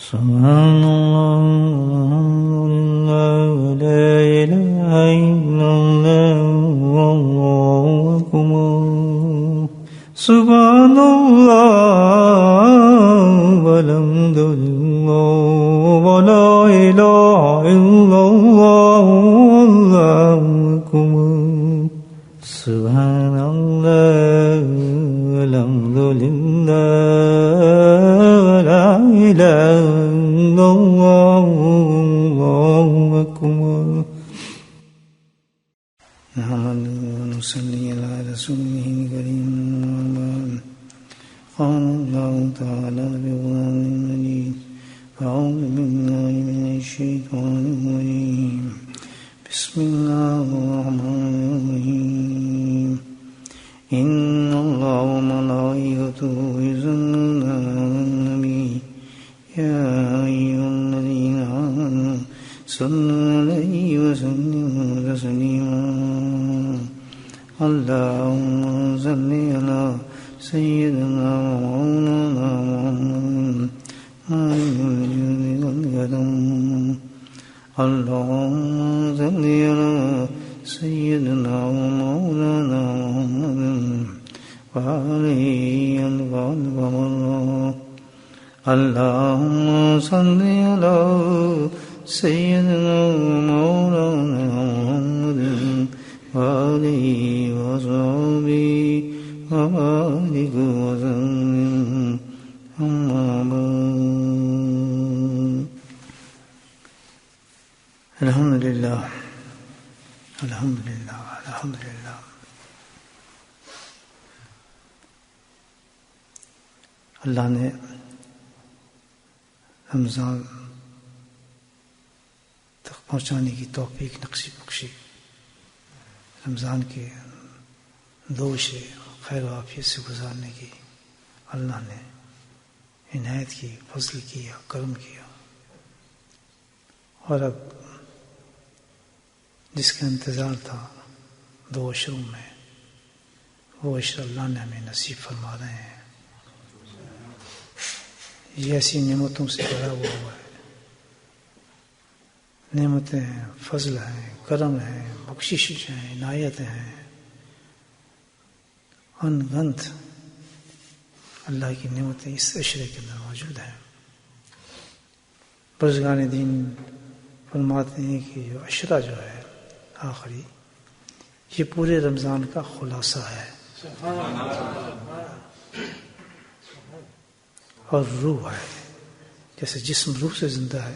سبحان اللہ لا الہ الا اللہ واللہ اکبر سبحان اللہ والحمد للہ ولا الہ الا اللہ واللہ اکبر سبحان اللہ والحمد للہ ولا الہ الا اللہ واللہ اکبر نحمده ونصلي على رسوله الكريم قال الله تعالى بقرآن المجيد أعوذ بالله من الشيطان الرجيم بسم الله الرحمن الرحيم إن الله وملائكته يصلون على النبي يا أيها الذين آمنوا صلوا عليه وسلموا تسليما اللهم صل على سيدنا ومولانا محمد اللهم صل على سيدنا ومولانا محمد وعليه اللهم صل على سيدنا ومولانا محمد وآله وصحبه وبارك وسلم أما بعد الحمد لله الحمد لله الحمد لله اللہ نے رمضان تک پہنچانے کی توفیق نقصی بخشی رمضان کے دو سے خیر و عافیت سے گزارنے کی اللہ نے عنایت کی فضل کیا کرم کیا اور اب جس کا انتظار تھا دو اشروں میں وہ اشر اللہ نے ہمیں نصیب فرما رہے ہیں یہ ایسی نعمتوں سے بھرا ہوا ہے نعمتیں ہیں فضل ہیں کرم ہیں بخشش ہیں عنایتیں ہیں ان گنت اللہ کی نعمتیں اس عشرے کے اندر موجود ہیں بزرگان دین فرماتے ہیں کہ جو عشرہ جو ہے آخری یہ پورے رمضان کا خلاصہ ہے اور روح ہے جیسے جسم روح سے زندہ ہے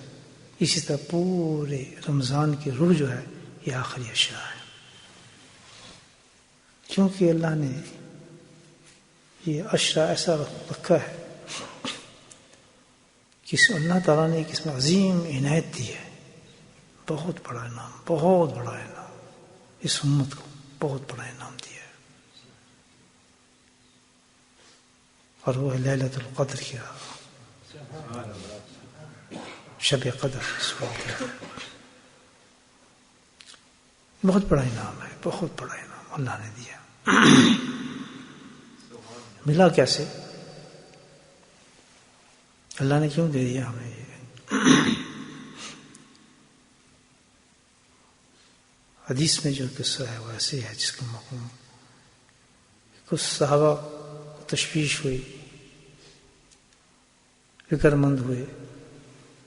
اسی طرح پورے رمضان کی روح جو ہے یہ آخری عشرہ ہے کیونکہ اللہ نے یہ عشرہ ایسا رکھا ہے کہ اللہ تعالیٰ نے اس میں عظیم عنایت دی ہے بہت بڑا انعام بہت بڑا انعام اس امت کو بہت بڑا انعام دیا ہے اور وہ ہے لیلۃ القدر کی رات شب قدر بہت بڑا انعام ہے بہت بڑا انعام اللہ نے دیا ملا کیسے اللہ نے کیوں دے دیا ہمیں یہ حدیث میں جو قصہ ہے وہ ایسے ہے جس کا مفہوم کچھ صحابہ کو تشویش ہوئی فکر مند ہوئے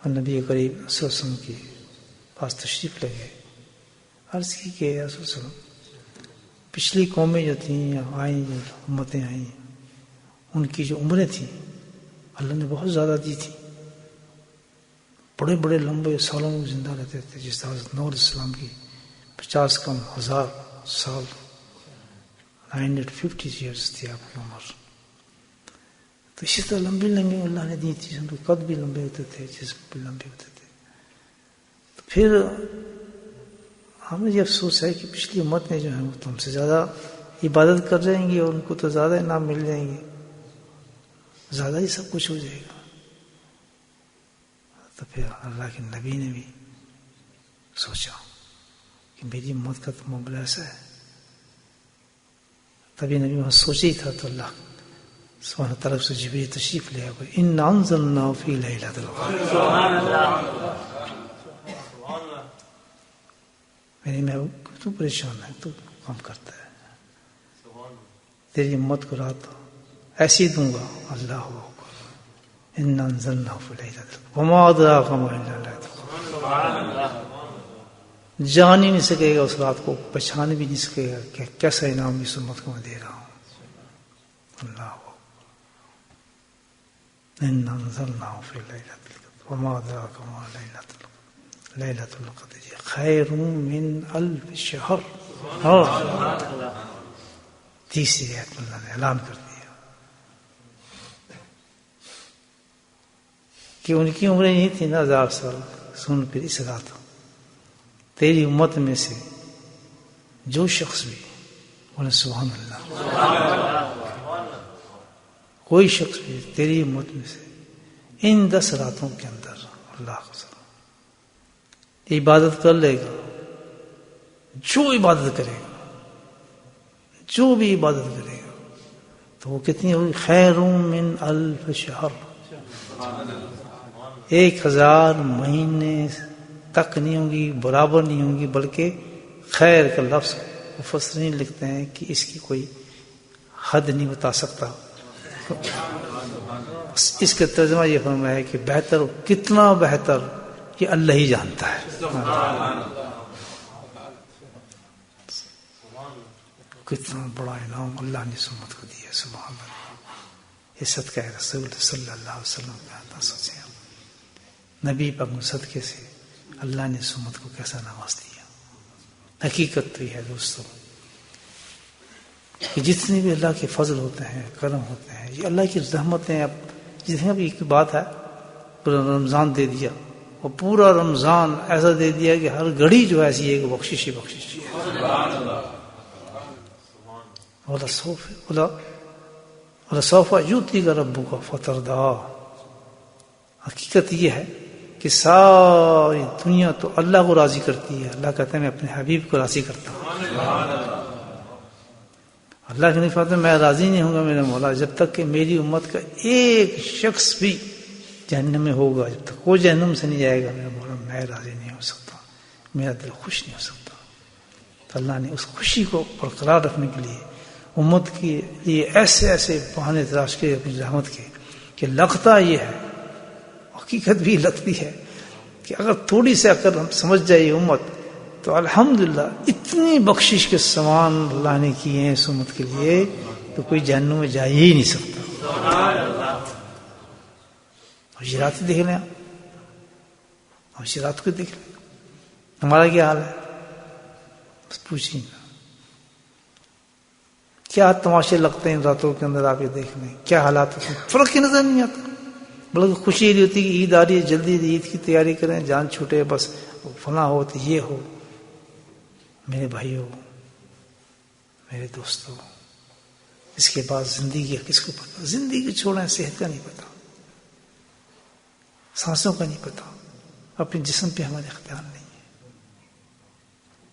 اور نبی کریم صلی اللہ علیہ وسلم کے پاس تشریف لگے عرض کی کہ یا رسول اللہ پچھلی قومیں جو تھیں یا آئیں جو امتیں آئیں ان کی جو عمریں تھیں اللہ نے بہت زیادہ دی تھی بڑے بڑے لمبے سالوں میں زندہ رہتے تھے جس طرح حضرت نوح علیہ السلام کی 50 کم 1000 سال 950 ایئرس تھی آپ کی عمر تو اسی طرح لمبی لمبی اللہ نے دی تھی ان کے قد بھی لمبے ہوتے تھے جسم بھی لمبے ہوتے تھے تو پھر ہمیں یہ افسوس ہے کہ پچھلی امتیں جو ہیں وہ تو ہم سے زیادہ عبادت کر رہیں گی اور ان کو تو زیادہ انعام مل جائیں گے زیادہ ہی سب کچھ ہو جائے گا تو پھر اللہ کے نبی نے بھی سوچا کہ میری امت کا تو معاملہ ایسا ہے تبھی نبی وہاں سوچ ہی تھا تو اللہ سبحانہ طرف سے جبریل تشریف لے آئے انا انزلنا فی لیلۃ القدر. سبحان اللہ. میری محبوب تو پریشان ہے، تو کام کرتا ہے، تیری امت کو رات ایسی دوں گا. اللہ اکبر. انا انزلنا فی لیلۃ القدر وما ادراک ما لیلۃ القدر. جان ہی نہیں سکے گا اس رات کو، پہچان بھی نہیں سکے گا کہ کیسا انعام اس امت کو میں دے رہا ہوں. اللہ اکبر. انا انزلنا فی لیلۃ القدر وما ادراک ما لیلۃ القدر لیلۃ القدر خیر من الف شہر. تیسری آیت میں اللہ نے اعلان کر دیا کہ ان کی عمریں نہیں تھی نا 1000 سال. سن پھر اس رات تیری امت میں سے جو شخص بھی بولے سبحان اللہ، کوئی شخص بھی تیری امت میں سے ان 10 راتوں کے اندر اللہ کو عبادت کر لے گا، جو عبادت کرے گا، جو بھی عبادت کرے گا، تو وہ کتنی ہوگی؟ خیر من الف شہر. 1000 مہینے تک نہیں ہوں گی، برابر نہیں ہوں گی، بلکہ خیر کا لفظ مفسرین لکھتے ہیں کہ اس کی کوئی حد نہیں بتا سکتا. اس کا ترجمہ یہ فرمایا ہے کہ بہتر، کتنا بہتر یہ اللہ ہی جانتا ہے. کتنا بڑا انعام اللہ نے اس امت کو دیا. سبحان اللہ. یہ صدقہ رسول صلی اللہ علیہ وسلم کا تھا. سوچیں نبی پاک صدقے سے اللہ نے اس امت کو کیسا نواز دیا. حقیقت تو یہ ہے دوستو کہ جتنے بھی اللہ کے فضل ہوتے ہیں، کرم ہوتے ہیں، یہ اللہ کی رحمتیں. اب جتنے بھی ایک بات ہے، پورا رمضان دے دیا، اور پورا رمضان ایسا دے دیا کہ ہر گھڑی جو ہے ایسی ایک بخشش ہی بخشش ہے. سوف یؤتیک ربک فترضی. حقیقت یہ ہے کہ ساری دنیا تو اللہ کو راضی کرتی ہے. اللہ کہتے ہیں میں اپنے حبیب کو راضی کرتا ہوں. اللہ کے نہیں فرماتے میں راضی نہیں ہوں گا میرے مولا جب تک کہ میری امت کا ایک شخص بھی جہنم میں ہوگا. جب تک وہ جہنم سے نہیں جائے گا میرا مولا میں راضی نہیں ہو سکتا، میرا دل خوش نہیں ہو سکتا. تو اللہ نے اس خوشی کو برقرار رکھنے کے لیے امت کے لیے ایسے ایسے بہانے تلاش کیے اپنی رحمت کے کہ لگتا یہ ہے، حقیقت بھی لگتی ہے کہ اگر تھوڑی سی عقل ہم سمجھ جائے امت تو الحمدللہ اتنی بخشش کے سامان اللہ نے کیے ہیں اس امت کے لیے تو کوئی جہنم میں جا ہی نہیں سکتا. حجرات دیکھ لیں، حجرات کو دیکھ لیں، ہمارا کیا حال ہے بس پوچھیں نا. کیا تماشے لگتے ہیں راتوں کے اندر، آپ یہ دیکھ لیں کیا حالات ہوتے ہیں. فرق کی نظر نہیں آتا، بلکہ خوشی یہ ہوتی کہ عید آ رہی ہے، جلدی عید کی تیاری کریں، جان چھوٹے، بس فلاں ہو تو یہ ہو. میرے بھائیوں، میرے دوستوں، اس کے بعد زندگی کس کو پتا؟ زندگی چھوڑیں، صحت کا نہیں پتا، سانسوں کا نہیں پتا، اپنے جسم پہ ہمارے اختیار نہیں ہے.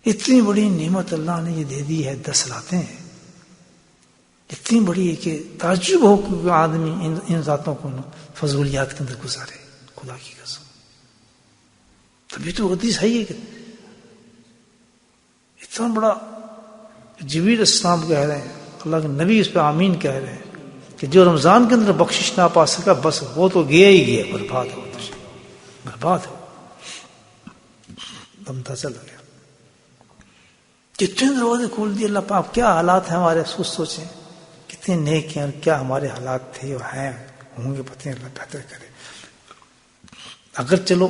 اتنی بڑی نعمت اللہ نے یہ دے دی ہے، 10 راتیں اتنی بڑی ہے کہ تعجب ہو کہ آدمی ان راتوں کو فضولیات کے اندر گزارے. خدا کی قسم تبھی تو حدیث ہے یہ کہ اتنا بڑا جبریل السلام کہہ رہے ہیں، اللہ کے نبی اس پہ آمین کہہ رہے ہیں کہ جو رمضان کے اندر بخشش نہ پا سکا بس وہ تو گیا ہی گیا، برباد ہو، برباد ہو، دمتا چل گیا. جتنے دروازے کھول دیے اللہ پاک. کیا حالات ہیں ہمارے، افسوس سوچیں کتنے نیک ہیں اور کیا ہمارے حالات تھے اور ہیں، ہوں گے پتہ نہیں، اللہ بہتر کرے. اگر چلو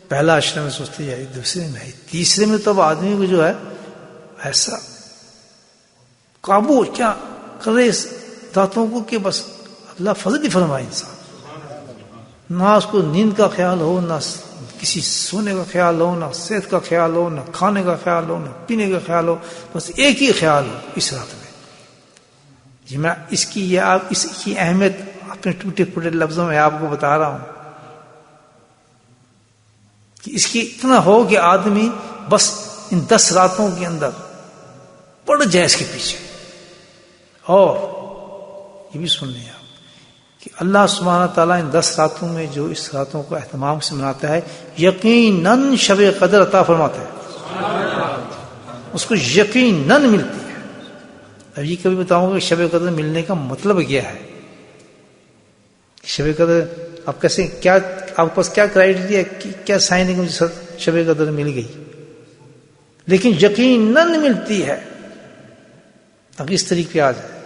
پہلا عشرہ میں سوچتے جائے، دوسرے میں نہیں، تیسرے میں تو اب آدمی کو جو ہے ایسا قابو کیا کرے اس راتوں کو کہ بس اللہ فضل ہی فرمائے. انسان نہ اس کو نیند کا خیال ہو، نہ کسی سونے کا خیال ہو، نہ صحت کا خیال ہو، نہ کھانے کا خیال ہو، نہ پینے کا خیال ہو، بس ایک ہی خیال ہو اس رات میں. جی میں اس کی اہمیت اپنے ٹوٹے پھوٹے لفظوں میں آپ کو بتا رہا ہوں کہ اس کی اتنا ہو کہ آدمی بس ان 10 راتوں کے اندر پڑ جائے اس کے پیچھے. اور یہ بھی سن لیں آپ کہ اللہ سبحانہ تعالیٰ ان 10 راتوں میں جو اس راتوں کو اہتمام سے مناتا ہے یقیناً شب قدر عطا فرماتا ہے، اس کو یقیناً ملتی ہے۔ اب یہ کبھی بتاؤں گا کہ شب قدر ملنے کا مطلب کیا ہے، شب قدر آپ کیسے، کیا آپ کے پاس کیا کرائیٹیریا ہے، کیا سائن ہے کہ مجھے شب قدر مل گئی، لیکن یقیناً ملتی ہے۔ اب اس طریقے پہ آ جائے،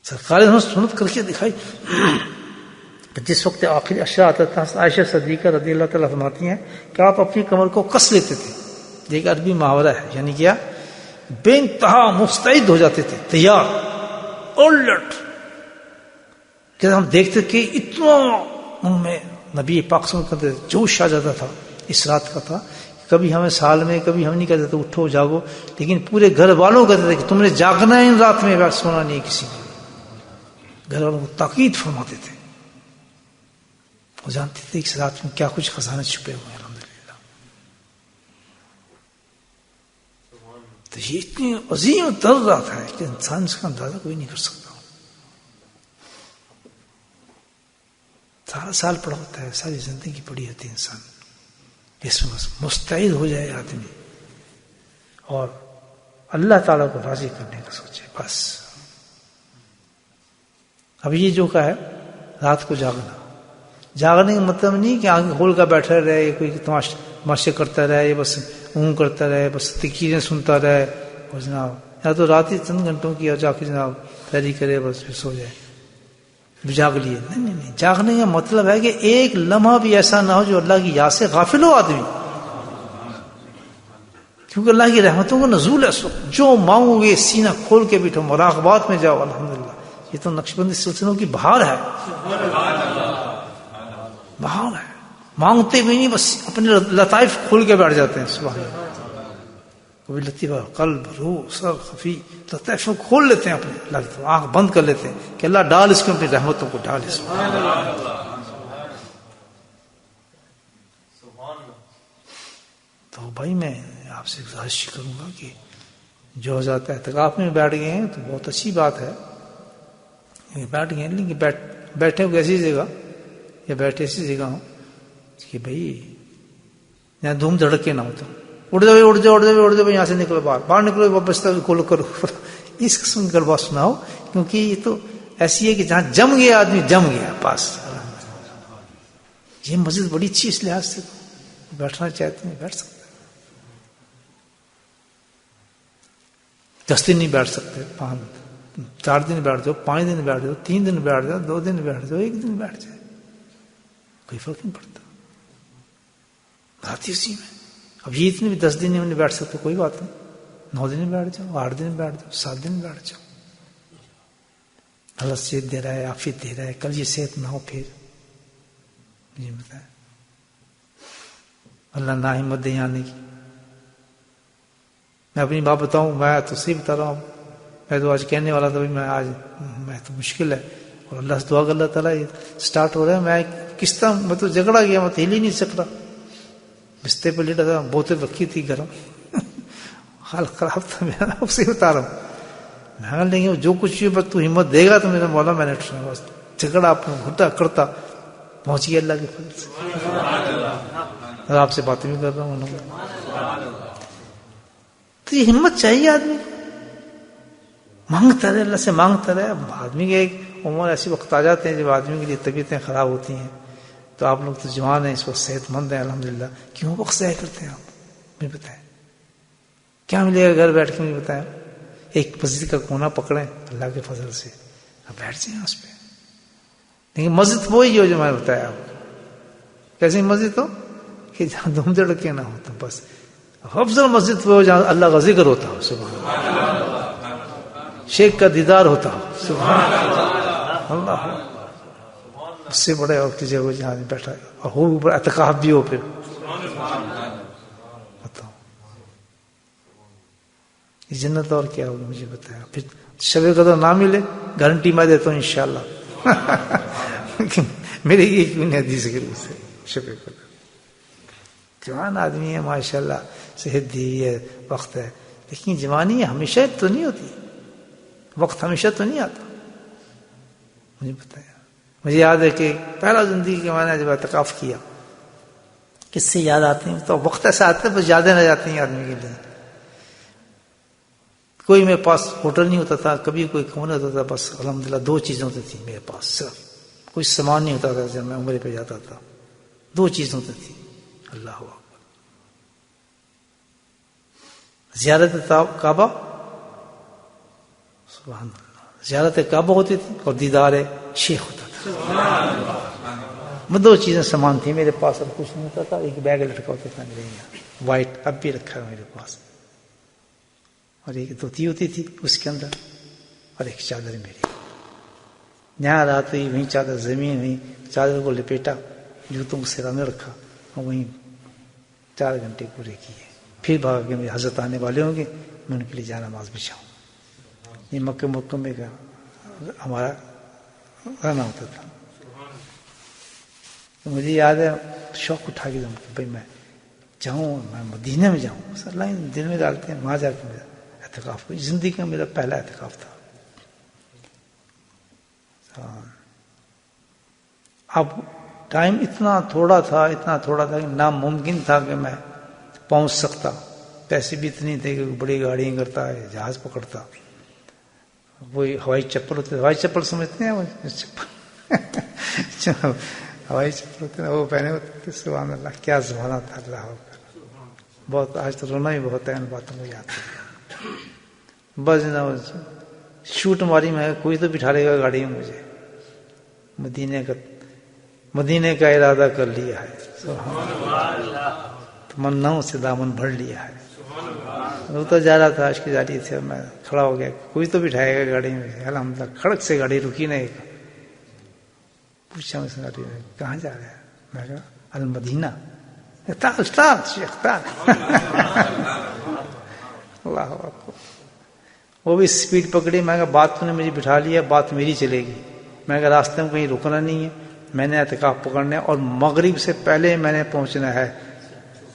سرکار نے سنت کر کے دکھائی۔ جس وقت آخری اشرا آتا تھا، عائشہ صدیقہ رضی اللہ تعالیٰ فرماتی ہیں کہ آپ اپنی کمر کو کس لیتے تھے، یہ ایک عربی محاورہ ہے، یعنی کیا، بے انتہا مستعد ہو جاتے تھے، تیار، الرٹ، کہ ہم دیکھتے کہ اتنا ان میں نبی پاک صلی اللہ علیہ وسلم کا جوش آ جاتا تھا اس رات کا تھا، کبھی ہمیں سال میں، کبھی ہم نہیں کہتے تھے اٹھو جاگو، لیکن پورے گھر والوں کہتے تھے کہ تم نے جاگنا ہے ان رات میں، سونا نہیں کسی نے، گھر والوں کو تاکید فرماتے تھے، وہ جانتے تھے اس رات میں کیا کچھ خزانے چھپے ہوئے ہیں الحمدللہ۔ تو یہ اتنی عظیم تر رات ہے کہ انسان اس کا اندازہ کوئی نہیں کر سکتا، سارا سال پڑا ہوتا ہے، ساری زندگی پڑی ہوتی ہے انسان، اس میں بس مستعد ہو جائے آدمی اور اللہ تعالیٰ کو راضی کرنے کا سوچے بس۔ اب یہ جو کا ہے رات کو جاگنا، جاگنے کا مطلب نہیں کہ آنکھ کھول کر بیٹھا رہے، کوئی تماشے کرتا رہے، بس اون کرتا رہے، بس تقریریں سنتا رہے، اور جناب یا تو رات ہی چند گھنٹوں کی اور جا کے جناب تیاری کرے، بس پھر سو جائے، جاگ لیے۔ نہیں، جاگنے کا مطلب ہے کہ ایک لمحہ بھی ایسا نہ ہو جو اللہ کی یاد سے غافل ہو آدمی، کیونکہ اللہ کی رحمتوں کا نزول ہے، جو مانگو گے سینہ کھول کے بیٹھو، مراقبات میں جاؤ، الحمدللہ یہ تو نقشبندی سلسلوں کی بہار ہے، بہار ہے، مانگتے بھی نہیں، بس اپنے لطائف کھول کے بیٹھ جاتے ہیں، سبحان اللہ، کبھی لطیفہ قلب، روح، سر، خفی لطائف کھول لیتے ہیں، اپنے آنکھ بند کر لیتے ہیں کہ اللہ ڈال اس کو اپنی رحمتوں کو ڈال اس میں۔ تو بھائی میں آپ سے گزارش کروں گا کہ جو حضرات اعتکاف میں بیٹھ گئے ہیں تو بہت اچھی بات ہے، بیٹھ گئے، لیکن بیٹھے ہوئے ایسی جگہ یا بیٹھے ایسی جگہ ہوں کہ بھائی یہاں دھوم دھڑکے نہ ہوتا، اڑ جاؤ اڑ جاؤ اڑ جاؤ اڑ جاؤ، یہاں سے نکلو، باہر نکلو، واپس کھولو کرو، اس قسم کی بات سناؤ، کیونکہ یہ تو ایسی ہے کہ جہاں جم گیا آدمی جم گیا بس۔ یہ مسجد بڑی اچھی اس لحاظ سے، بیٹھنا چاہتے ہیں بیٹھ سکتے، 10 دن نہیں بیٹھ سکتے، 4 دن بیٹھ جاؤ، 5 دن بیٹھ جاؤ، 3 دن بیٹھ جاؤ، 2 دن بیٹھ جاؤ، 1 دن بیٹھ جائے، کوئی فرق نہیں پڑتا، بات اسی میں۔ اب یہ اتنے بھی 10 دن نہیں بیٹھ سکتے، کوئی بات نہیں، 9 دن بیٹھ جاؤ، 8 دن بیٹھ جاؤ، 7 دن بیٹھ جاؤ، اللہ صحت دے رہا ہے، عافیت دے رہا ہے، کل یہ صحت نہ ہو پھر یہ بتائیں، اللہ نہ ہمت دے آنے کی۔ میں اپنی بات بتاؤں، میں تو صحیح بتا رہا ہوں، میں تو آج کہنے والا تھا میں تو مشکل ہے، اور اللہ سے دعا کر اللہ تعالیٰ یہ سٹارٹ ہو رہا ہے، میں کس طرح میں تو جھگڑا گیا، میں تو ہل ہی نہیں سک رہا، بستر پہ لیٹا تھا، بوتل رکھی تھی گرم، حال خراب تھا میرا، اسے بتا رہا ہوں، میں لیکن جو کچھ بھی تو ہمت دے گا تو میرا مولا، میں نے بس جھگڑا اپنا گھٹا کرتا پہنچ گیا اللہ کے فضل سے، اور آپ سے باتیں بھی کر رہا ہوں۔ تو یہ ہمت چاہیے آدمی، مانگتا رہے، اللہ سے مانگتا رہے۔ آدمی کے ایک عمر ایسے وقت آ جاتے ہیں جب آدمی کے لیے طبیعتیں خراب ہوتی ہیں، تو آپ لوگ تو جوان ہیں، اس وقت صحت مند ہیں الحمدللہ، کیوں وقت ضائع کرتے ہیں آپ؟ مجھے بتائیں کیا ملے گا گھر بیٹھ کے؟ مجھے بتائیں، ایک مسجد کا کونا پکڑیں اللہ کے فضل سے، آپ بیٹھ جائیں اس پہ، لیکن مسجد وہی ہو جو میں نے بتایا آپ کو، کیسی مسجد ہو کہ جہاں دھوم دھڑکے نہ ہو، تو بس افضل مسجد وہ ہو جہاں اللہ کا ذکر ہوتا ہو، سبحان اللہ، شیخ کا دیدار ہوتا ہو، سبحان اللہ، اس سے بڑے اور کی جگہ جہاں بیٹھا اور ہو اوپر اعتکاف بھی ہو، پھر بتاؤ یہ جنت اور کیا ہوگی؟ مجھے بتایا۔ پھر شب قدر نہ ملے، گارنٹی میں دیتا ہوں انشاءاللہ، میرے ایک بھی نہیں حدیث کے روح سے شب قدر۔ جوان آدمی ہے ماشاءاللہ، صحت دی ہے، وقت ہے، لیکن جوانی ہمیشہ تو نہیں ہوتی، وقت ہمیشہ تو نہیں آتا، مجھے بتایا. مجھے یاد ہے کہ پہلا زندگی کے میں نے جب اعتکاف کیا، کس سے یاد آتے ہیں تو وقت ایسا آتا ہے بس یادیں رہ جاتی ہیں آدمی کے لیے. کوئی میرے پاس ہوٹل نہیں ہوتا تھا، کبھی کوئی کمرہ ہوتا تھا، بس الحمدللہ 2 چیزیں ہوتی تھیں میرے پاس، صرف کوئی سامان نہیں ہوتا تھا. جب میں عمرے پہ جاتا تھا 2 چیزیں ہوتی تھیں. اللہ اکبر، زیارت کعبہ، سبحان اللہ، زیارت کعبہ ہوتی تھی اور دیدار شیخ ہوتا تھا. 2 چیزیں سامان تھیں میرے پاس، اب کچھ نہیں ہوتا تھا. ایک بیگ لٹکا ہوتا تھا میرے یہاں وائٹ، اب بھی رکھا ہے میرے پاس، اور ایک دھوتی ہوتی تھی اس کے اندر، اور ایک چادر میری. یہاں رات ہوئی، وہیں چادر زمین ہوئی، چادر کو لپیٹا، جوتوں کو سرا میں رکھا، اور وہیں 4 گھنٹے پورے کیے. پھر بھاگا کہ میرے حضرت آنے والے ہوں گے، میں ان کے لیے جانماز بچھاؤں. یہ مکہ مکرمہ کا ہمارا رہنا ہوتا تھا. مجھے یاد ہے شوق اٹھا کے بھائی میں جاؤں، میں مدینہ میں جاؤں. اللہ دل میں ڈالتے ہیں، وہاں جا کے میرا اعتکاف کو، زندگی کا میرا پہلا اعتکاف تھا. اب ٹائم اتنا تھوڑا تھا کہ ناممکن تھا کہ میں پہنچ سکتا. پیسے بھی اتنے تھے کہ بڑی گاڑیاں کرتا ہے، جہاز پکڑتا. وہی ہوائی چپل ہوتے، ہوائی چپل سمجھتے ہیں، ہوائی چپل ہوتے ہیں وہ پہنے ہوتے تھے. سبحان اللہ، کیا زمانہ تھا. اللہ بہت، آج تو رونا ہی بہت ہے ان باتوں کو یاد کر. بس شوٹ ماری میں، کوئی تو بٹھا لے گا گاڑی میں مجھے. مدینے کا ارادہ کر لیا ہے، تمناؤں سے دامن بھر لیا ہے. وہ تو جا رہا تھا، عشق جاری تھے، میں کھڑا ہو گیا، کوئی تو بٹھائے گا گاڑی میں. الحمدللہ کھڑک سے گاڑی رکی نہیں. پوچھا میں گاڑی میں کہاں جا رہا ہے؟ میں کہا المدینہ. اللہ اکبر. وہ بھی اسپیڈ پکڑی. میں کہا بات تو نے مجھے بٹھا لیا، بات میری چلے گی. میں کہا راستے میں کہیں رکنا نہیں ہے، میں نے اعتکاف پکڑنا ہے اور مغرب سے پہلے میں نے پہنچنا ہے.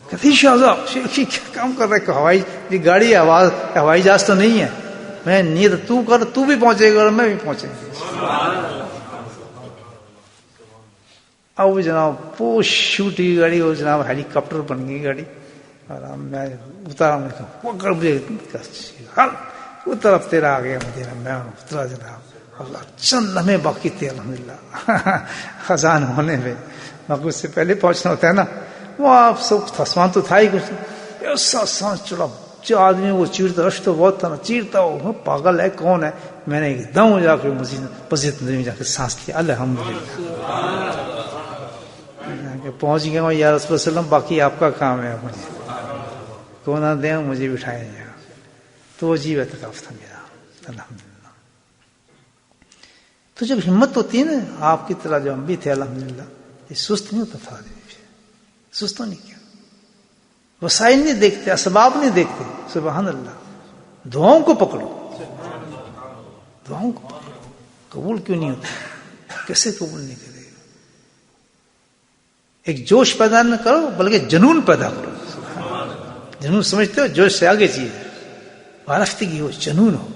کہتی شہزاد کیا کام کر رہے؟ ہوائی گاڑی ہوائی جہاز تو نہیں ہے. میں نیت تو کر، تو بھی پہنچے گا اور میں بھی پہنچے گا. اب وہ جناب وہ شوٹ کی گاڑی، وہ جناب ہیلی کاپٹر بن گئی گاڑی. اور میں اترا، میں کہا مجھے وہ طرف تیرا آ گیا مدینہ. میں اترا جناب، اللہ چند لمحے باقی تھے الحمدللہ خزان ہونے میں. مغرب سے پہلے پہنچنا ہوتا ہے نا. وہ آپ سب آسمان تو تھا ہی کچھ، ایسا سانس چڑھا. جو آدمی وہ چیرتا، رش تو بہت تھا نا، چیرتا وہ پاگل ہے کون ہے. میں نے ایک دم جا کے مسجد میں جا کے سانس لیا. الحمدللہ پہنچ گیا ہوں. یا رسول وسلم باقی آپ کا کام ہے، مجھے کو نہ دیں، مجھے بٹھائے جائیں. تو عجیب اعتکاف تھا میرا الحمدللہ. تو جب ہمت ہوتی ہے نا، آپ کی طرح جو ہم بھی تھے الحمدللہ، یہ سست نہیں ہوتا تھا آدمی. سست تو نہیں کیا، وسائل نہیں دیکھتے، اسباب نہیں دیکھتے. سبحان اللہ. دعاؤں کو پکڑو، دعاؤں کو پکڑو. قبول کیوں نہیں ہوتا؟ کیسے قبول نہیں کرے گا؟ ایک جوش پیدا نہ کرو بلکہ جنون پیدا کرو. جنون سمجھتے ہو؟ جوش سے آگے چیز ہے. وارفتگی ہو، جنون ہو،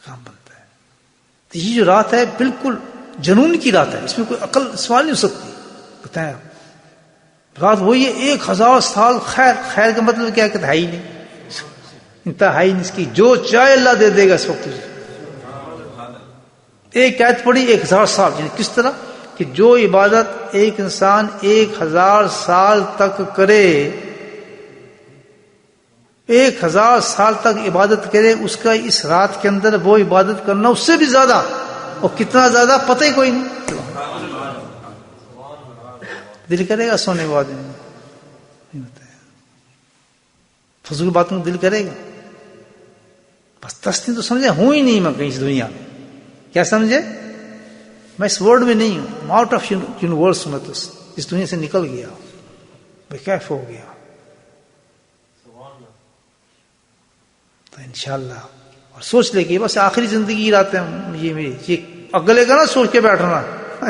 کام بنتا ہے. تو یہ جو رات ہے بالکل جنون کی رات ہے، اس میں کوئی عقل سوال نہیں ہو سکتی. بتائیں رات وہی ہے 1000 سال. خیر کا مطلب کیا کہ ہی نہیں، انتہائی نہیں اس کی. جو چاہے اللہ دے دے گا اس وقت. ایک آیت پڑھی 1000 سال، یعنی کس طرح کہ جو عبادت ایک انسان 1000 سال تک کرے، 1000 سال تک عبادت کرے، اس کا اس رات کے اندر وہ عبادت کرنا اس سے بھی زیادہ. اور کتنا زیادہ پتہ ہی کوئی نہیں. دل کرے گا سونے کے بعد نہیں ہوتا ہے. فضول باتوں میں دل کرے گا. بس تسلیم تو سمجھے ہوں ہی نہیں میں کہیں اس دنیا میں. کیا سمجھے؟ میں اس ورلڈ میں نہیں ہوں، آؤٹ آف یونیورس میں. تو اس دنیا سے نکل گیا، بے کیف ہو گیا. تو انشاءاللہ اور سوچ لے کہ بس آخری زندگی رات ہے یہ میری. یہ اگلے کا نا سوچ کے بیٹھنا،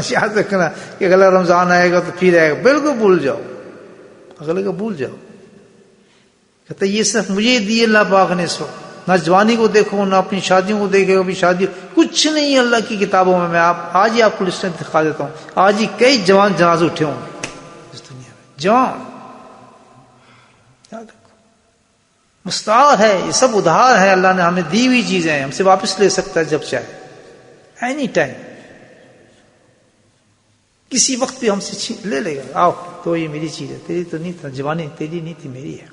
یاد رکھنا کہ اگلا رمضان آئے گا تو پھر آئے گا. بالکل بھول جاؤ، اگلے کا بھول جاؤ. کہتا یہ صرف مجھے دیے اللہ پاک نے اس وقت. نہ جوانی کو دیکھو، نہ اپنی شادیوں کو دیکھو، ابھی شادی کچھ نہیں اللہ کی کتابوں میں آج ہی آپ کو لسٹیں دکھا دیتا ہوں، آج ہی کئی جوان جنازے اٹھے ہوں اس دنیا میں، جوان. یاد رکھو مستعار ہے، یہ سب ادھار ہے، اللہ نے ہمیں دی ہوئی چیزیں ہیں، ہم سے واپس لے سکتا ہے جب چاہے، اینی ٹائم، کسی وقت بھی ہم سے لے لے گا. آؤ تو یہ میری چیز ہے، تیری تو نہیں تھا، جوانی تیری نہیں تھی، میری ہے.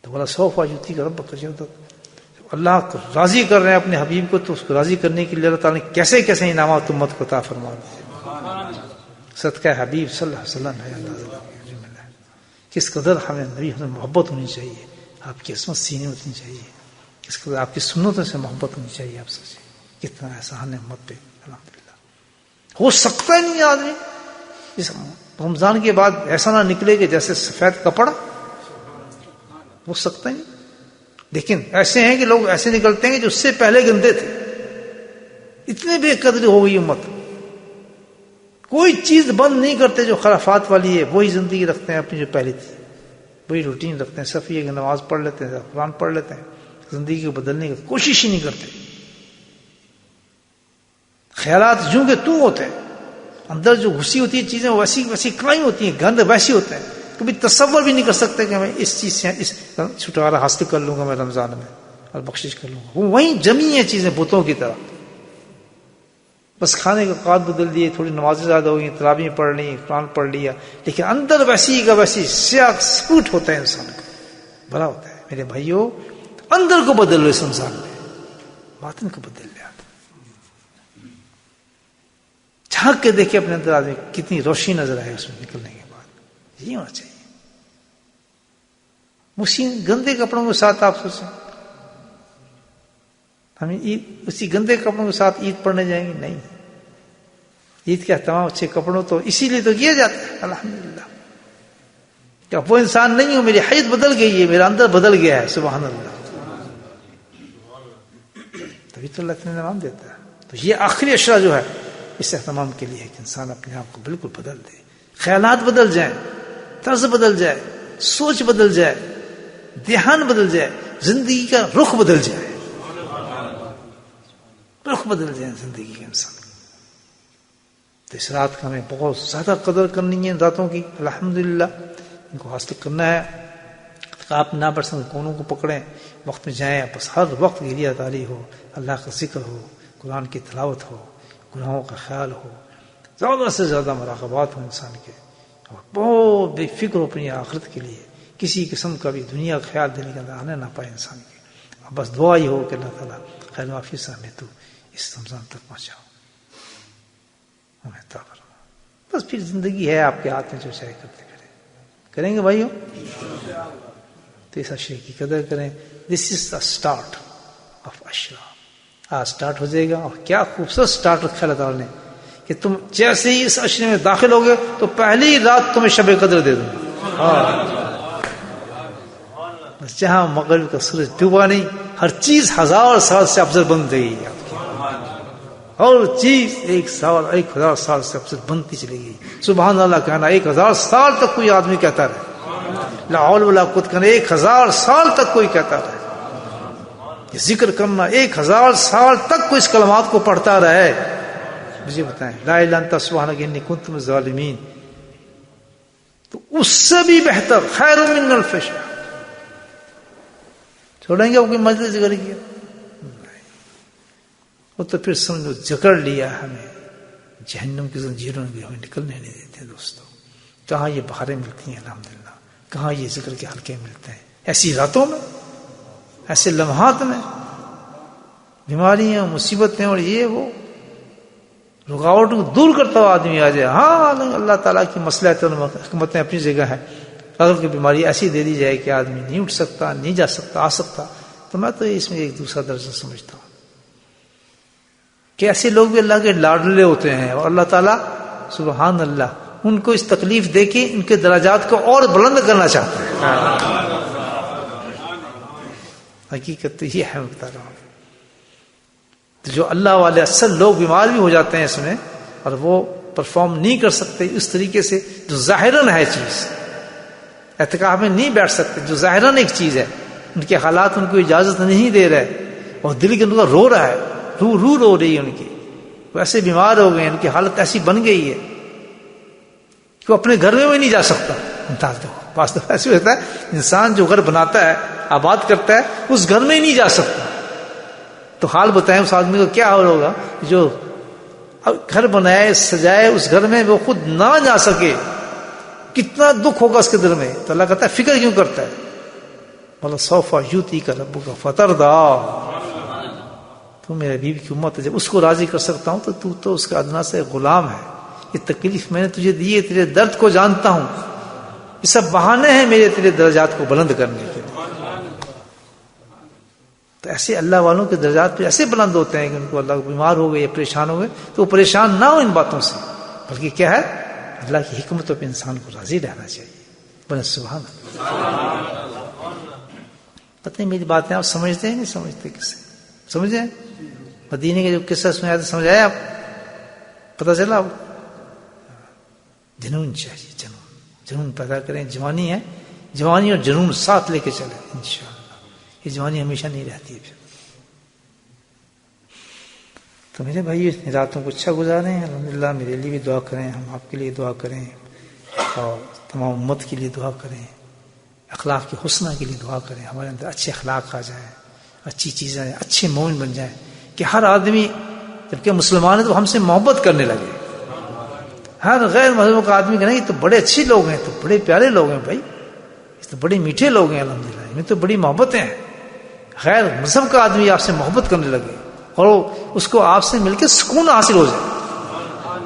تو بولا سوف یوتی کا رب کر، اللہ کو راضی کر رہے ہیں اپنے حبیب کو، تو اس کو راضی کرنے کے لیے اللہ تعالیٰ نے کیسے کیسے انعامات امت کو عطا فرما رہے. صدقہ حبیب صلی اللہ علیہ وسلم ہے. کس قدر ہمیں نبی سے محبت ہونی چاہیے، آپ کی عصمت سینے اتنی چاہیے، کس قدر آپ کی سنتوں سے محبت ہونی چاہیے. آپ سے کتنا احسان ہے امت پہ الحمدللہ. ہو سکتا ہی نہیں آدمی اس رمضان کے بعد ایسا نہ نکلے کہ جیسے سفید کپڑا، ہو سکتا ہی نہیں. لیکن ایسے ہیں کہ لوگ ایسے نکلتے ہیں کہ جو اس سے پہلے گندے تھے. اتنے بے قدری ہو گئی امت، کوئی چیز بند نہیں کرتے جو خرافات والی ہے، وہی زندگی رکھتے ہیں اپنی جو پہلی تھی، وہی روٹین رکھتے ہیں. صفیہ کی نماز پڑھ لیتے ہیں، قرآن پڑھ لیتے ہیں، زندگی کو بدلنے کی کوشش ہی نہیں کرتے. خیالات یوں کہ تو ہوتے ہیں، اندر جو گھسی ہوتی ہے چیزیں ویسی ویسی کڑائی ہوتی ہیں، گند ویسی ہوتے ہیں، کبھی تصور بھی نہیں کر سکتے کہ میں اس چیز سے اس چھٹکارا حاصل کر لوں گا میں رمضان میں اور بخشش کر لوں گا. وہ وہیں جمی ہیں چیزیں بتوں کی طرح. بس کھانے کا اوقات بدل دیے، تھوڑی نمازیں زیادہ ہو گئی، تراویح پڑھ لی، قرآن پڑھ لیا، لیکن اندر ویسی کا ویسی سیاہ سکوٹ ہوتا ہے انسان کا. بڑا ہوتا ہے میرے بھائیوں، اندر کو بدل لو اس انسان میں، باطن کو بدل لیا. جھانک کے دیکھے اپنے اندر آدمی کتنی روشنی نظر آئے اس میں نکلنے کے بعد. یہی ہونا چاہیے. گندے کپڑوں کے ساتھ آپ سوچیں ہم اسی گندے کپڑوں کے ساتھ عید پڑھنے جائیں گے؟ نہیں. عید کے تمام اچھے کپڑوں تو اسی لیے تو کیا جاتا ہے الحمدللہ. کیا وہ انسان نہیں ہوں، میری حیت بدل گئی ہے، میرا اندر بدل گیا ہے، سبحان اللہ. تبھی تو اللہ تعالیٰ انعام دیتا ہے. تو یہ آخری اشرا جو ہے اس اہتمام کے لیے ہے کہ انسان اپنے آپ کو بالکل بدل دے، خیالات بدل جائیں، طرز بدل جائے، سوچ بدل جائے، دھیان بدل جائے، زندگی کا رخ بدل جائے، رخ بدل جائے زندگی کے انسان. تو اس رات کا ہمیں بہت زیادہ قدر کرنی ہے، ان راتوں کی الحمدللہ ان کو حاصل کرنا ہے. آپ ناپسند کونوں کو پکڑیں، وقت میں جائیں، بس ہر وقت گریہ تاری ہو، اللہ کا ذکر ہو، قرآن کی تلاوت ہو، گناہوں کا خیال ہو، زیادہ سے زیادہ مراقبات ہو انسان کے، اور بہت بے فکر ہو اپنی آخرت کے لیے. کسی قسم کا بھی دنیا کا خیال دل کے اندر آنے نہ پائے انسان کے. بس دعا ہی ہو کہ اللہ تعالیٰ خیر معافی سے ہمیں تو اس رمضان تک پہنچاؤ، ہمیں عطا فرما. بس پھر زندگی ہے آپ کے ہاتھ میں، جو چاہے کرتے کریں گے بھائیو. تو اس اشرے کی قدر کریں. دس از دا اسٹارٹ آف اشرا. آج اسٹارٹ ہو جائے گا. اور کیا خوبصورت اسٹارٹ رکھا اللہ تعالیٰ نے کہ تم جیسے ہی اس اشرے میں داخل ہوگے تو پہلی رات تمہیں شب قدر دے دوں گا. بس جہاں مغرب کا سورج ڈوبا نہیں، ہر چیز 1000 سال سے افضل بن گئی ہے آپ کی. ہر چیز 1000 سال سے افضل بنتی چلی گئی. سبحان اللہ کہنا 1000 سال تک کوئی آدمی کہتا رہے، لا حول ولا قوت کرنا 1000 سال تک کوئی کہتا رہے، یہ ذکر کرنا 1000 سال تک کوئی اس کلمات کو پڑھتا رہے. مجھے بتائیں لا الہ الا انت سبحانک انی کنت من الظالمین، تو اس سے بھی بہتر خیر من الف شہر. چھوڑیں گے وہ کوئی مجلس ذکر کیا؟ وہ تو پھر سمجھو جکڑ لیا ہمیں، جہنم کی زنجیروں میں بھی ہمیں نکلنے نہیں دیتے. دوستوں کہاں یہ بہاریں ملتی ہیں الحمدللہ، کہاں یہ ذکر کے حلقے ملتے ہیں ایسی راتوں میں، ایسے لمحات میں. بیماریاں، مصیبتیں اور یہ وہ رکاوٹوں کو دور کرتا ہوا آدمی آ جائے. ہاں اللہ تعالیٰ کی مصلحت اور حکمتیں اپنی جگہ ہیں. اگر کوئی بیماری ایسی دے دی جائے کہ آدمی نہیں اٹھ سکتا، نہیں جا سکتا، آ سکتا، تو میں تو اس میں ایک دوسرا درجہ سمجھتا ہوں کہ ایسے لوگ بھی اللہ کے لاڈلے ہوتے ہیں، اور اللہ تعالیٰ سبحان اللہ ان کو اس تکلیف دے کے ان کے درجات کو اور بلند کرنا چاہتا ہے. حقیقت تو یہ ہے، بتا رہا ہوں. تو جو اللہ والے اصل لوگ بیمار بھی ہو جاتے ہیں اس میں، اور وہ پرفارم نہیں کر سکتے اس طریقے سے جو ظاہراً ہے چیز، اعتکاف میں نہیں بیٹھ سکتے، جو ظاہراً ایک چیز ہے، ان کے حالات ان کو اجازت نہیں دے رہے، اور دل کے ان کا رو رہا ہے، روح رو رہی ہے ان کی، وہ ایسے بیمار ہو گئے، ان کی حالت ایسی بن گئی ہے کہ وہ اپنے گھر میں بھی نہیں جا سکتا۔ بات تو ایسے ہوتا ہے، انسان جو گھر بناتا ہے، آباد کرتا ہے، اس گھر میں ہی نہیں جا سکتا، تو حال بتائیں اس آدمی کو کیا حال ہوگا جو گھر بنائے سجائے اس گھر میں وہ خود نہ جا سکے، کتنا دکھ ہوگا اس کے دل میں۔ تو اللہ کہتا ہے فکر کیوں کرتا ہے، بولا سوفا یوتی کا ربو کا فتردا، تو میرے بیوی کی امت ہے، جب اس کو راضی کر سکتا ہوں تو تو اس کا ادنا سے غلام ہے، یہ تکلیف میں نے تجھے دی ہے، تیرے درد کو جانتا ہوں، یہ سب بہانے ہیں میرے تیرے درجات کو بلند کرنے کے۔ تو ایسے اللہ والوں کے درجات پہ ایسے بلند ہوتے ہیں کہ ان کو اللہ بیمار ہو گئے یا پریشان ہو گئے تو وہ پریشان نہ ہو ان باتوں سے، بلکہ کیا ہے، اللہ کی حکمتوں پہ انسان کو راضی رہنا چاہیے۔ بولے سبحان اللہ۔ پتہ نہیں میری باتیں آپ سمجھتے ہیں نہیں سمجھتے، کسے سمجھے؟ مدینے کے جو قصہ سنایا تھا سمجھ آیا آپ؟ پتہ چلا آپ؟ جنون چاہیے، جنون پیدا کریں، جوانی ہے، جوانی اور جنون ساتھ لے کے چلے انشاءاللہ، یہ جوانی ہمیشہ نہیں رہتی ہے پھر۔ تو میرے بھائی اتنی راتوں کو اچھا گزاریں، الحمدللہ میرے لیے بھی دعا کریں، ہم آپ کے لیے دعا کریں، اور تمام امت کے لیے دعا کریں، اخلاق کے حسنہ کے لیے دعا کریں، ہمارے اندر اچھے اخلاق آ جائیں، اچھی چیزیں آئیں، اچھے مومن بن جائیں، کہ ہر آدمی جبکہ مسلمان ہے تو ہم سے محبت کرنے لگے، ہر غیر مذہب کا آدمی کہنا یہ تو بڑے اچھے لوگ ہیں، تو بڑے پیارے لوگ ہیں بھائی، یہ تو بڑے میٹھے لوگ ہیں، الحمدللہ ان میں تو بڑی محبتیں ہیں، غیر مذہب کا آدمی آپ سے محبت کرنے لگے اور اس کو آپ سے مل کے سکون حاصل ہو جائے،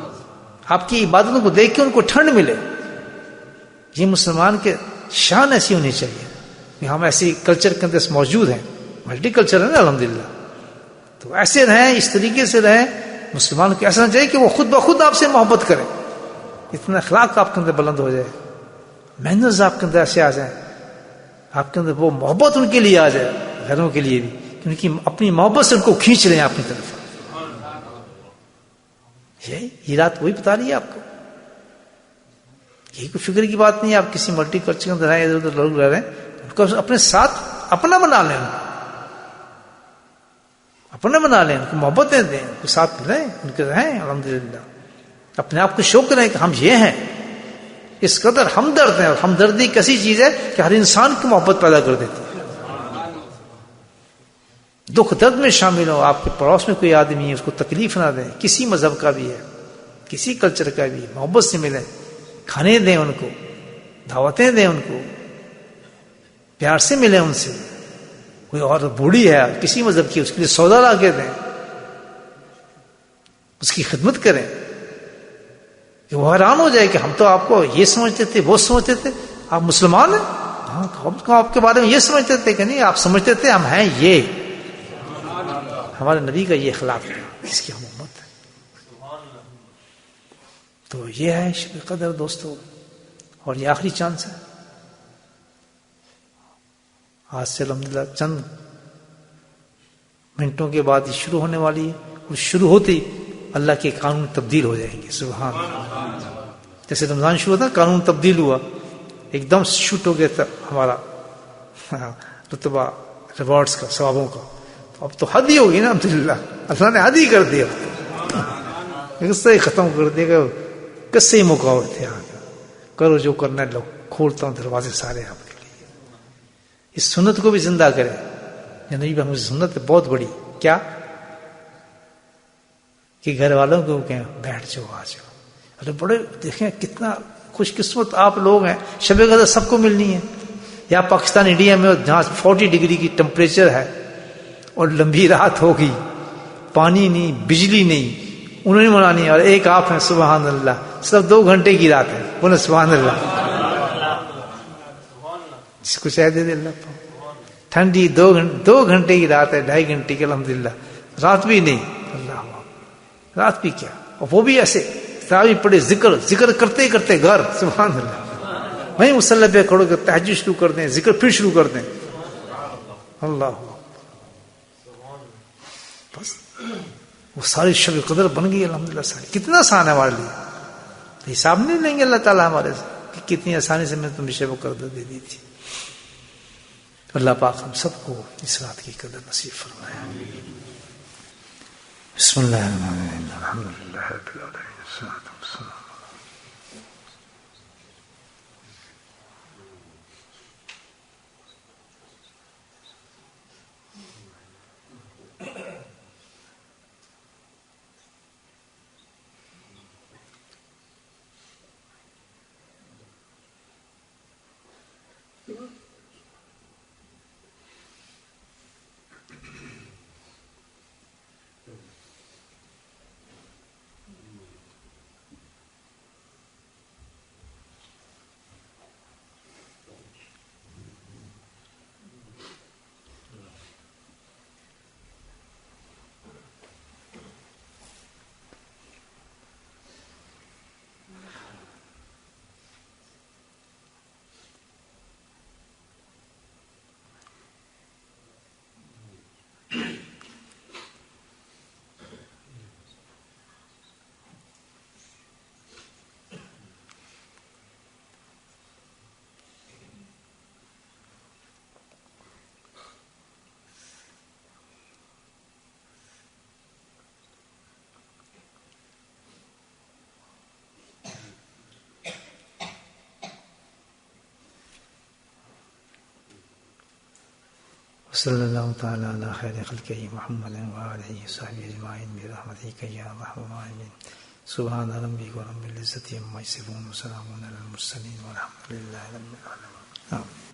آپ کی عبادتوں کو دیکھ کے ان کو ٹھنڈ ملے۔ یہ مسلمان کے شان ایسی ہونی چاہیے کہ ہم ایسی کلچر کے اندر موجود ہیں، ملٹی کلچر ہے نا الحمدللہ، تو ایسے رہیں، اس طریقے سے رہیں، مسلمان کو ایسا نہ چاہیے کہ وہ خود بخود آپ سے محبت کرے، اتنا اخلاق آپ کے اندر بلند ہو جائے، مینرز آپ کے اندر ایسے آ جائیں، آپ کے اندر وہ محبت ان کے لیے آ جائے، گھروں کے لیے بھی، کیونکہ اپنی محبت سے ان کو کھینچ لیں اپنی طرف۔ یہ رات وہی بتا رہی ہے آپ کو، یہ کوئی فکر کی بات نہیں ہے، آپ کسی ملٹی کلچر کے اندر ہیں، ادھر ادھر لوگ رہ رہے ہیں، ان کو اپنے ساتھ اپنا بنا لیں، اپنا بنا لیں، ان کو محبتیں دیں، ان کو ساتھ رہیں، ان کے رہیں، الحمدللہ اپنے آپ کو شو کریں کہ ہم یہ ہیں، اس قدر ہمدرد ہیں، اور ہمدردی ایک ایسی چیز ہے کہ ہر انسان کی محبت پیدا کر دیتی ہے، دکھ درد میں شامل ہو، آپ کے پڑوس میں کوئی آدمی ہے اس کو تکلیف نہ دیں، کسی مذہب کا بھی ہے، کسی کلچر کا بھی، محبت سے ملیں، کھانے دیں ان کو، دعوتیں دیں ان کو، پیار سے ملیں ان سے، کوئی اور بوڑھی ہے کسی مذہب کی اس کے لیے سودا لا کے دیں، اس کی خدمت کریں، کہ وہ حیران ہو جائے کہ ہم تو آپ کو یہ سمجھتے تھے وہ سمجھتے تھے، آپ مسلمان ہیں، ہاں ہم کو آپ کے بارے میں یہ سمجھتے تھے کہ نہیں، آپ سمجھتے تھے ہم ہیں یہ، ہمارے نبی کا یہ اخلاق ہے، اس کی ہم امت ہے۔ تو یہ ہے شب قدر دوستو، اور یہ آخری چانس ہے، آج سے الحمدللہ چند منٹوں کے بعد یہ شروع ہونے والی ہے، اور شروع ہوتی اللہ کے قانون تبدیل ہو جائیں گے، سبحان اللہ۔ جیسے رمضان شروع ہوتا قانون تبدیل ہوا، ایک دم شوٹ ہو گیا تھا ہمارا رتبہ ریوارڈز کا، ثوابوں کا، اب تو حد ہی ہوگی نا، الحمدللہ اللہ نے حد ہی کر دیا، قصہ ہی ختم کر دیا کہ قصے ہی مقابل تھے، کرو جو کرنا ہے، لو کھولتا ہوں دروازے سارے آپ کے لیے۔ اس سنت کو بھی زندہ کرے، یا نبی ہمیں سنت بہت بڑی، کیا کہ گھر والوں کو کہیں بیٹھ جاؤ آ جاؤ، ارے بڑے دیکھیں کتنا خوش قسمت آپ لوگ ہیں، شب قدر سب کو ملنی ہے، یا پاکستان انڈیا میں جہاں 40 ڈگری کی ٹمپریچر ہے اور لمبی رات ہوگی، پانی نہیں، بجلی نہیں، انہوں نے منانی، اور ایک آپ ہیں، سبحان اللہ، صرف 2 گھنٹے کی رات ہے، بولے سبحان اللہ، جس کو چاہے دے دے اللہ، ٹھنڈی 2 گھنٹے کی رات ہے، 2.5 گھنٹے کی، الحمدللہ رات بھی نہیں، اللہ رات بھی کیا، اور وہ بھی ایسے تراویح پڑھے، ذکر کرتے کرتے گھر، سبحان اللہ، وہیں مصلی پہ کھڑو کے تہجد شروع کر دیں، ذکر پھر شروع کر دیں، اللہ، بس وہ ساری شب قدر بن گئی الحمدللہ، ساری کتنا آسان ہے ہمارے لیے، حساب نہیں لیں گے اللہ تعالیٰ ہمارے سے، کہ کتنی آسانی سے میں تم شب و قدر دے دی تھی. اللہ پاک ہم سب کو اس رات کی قدر نصیب فرمائے. بسم اللہ الرحمن الرحیم. الحمدللہ رب العالمین والصلاۃ والسلام. صلی اللہ تعالیٰ علی خیر خلقہ محمد وآلہ وصحبہ اجمعین برحمتک یا ارحم الراحمین. سبحان ربک رب العزة عما یصفون وسلام علی المرسلین والحمد للہ رب العالمین.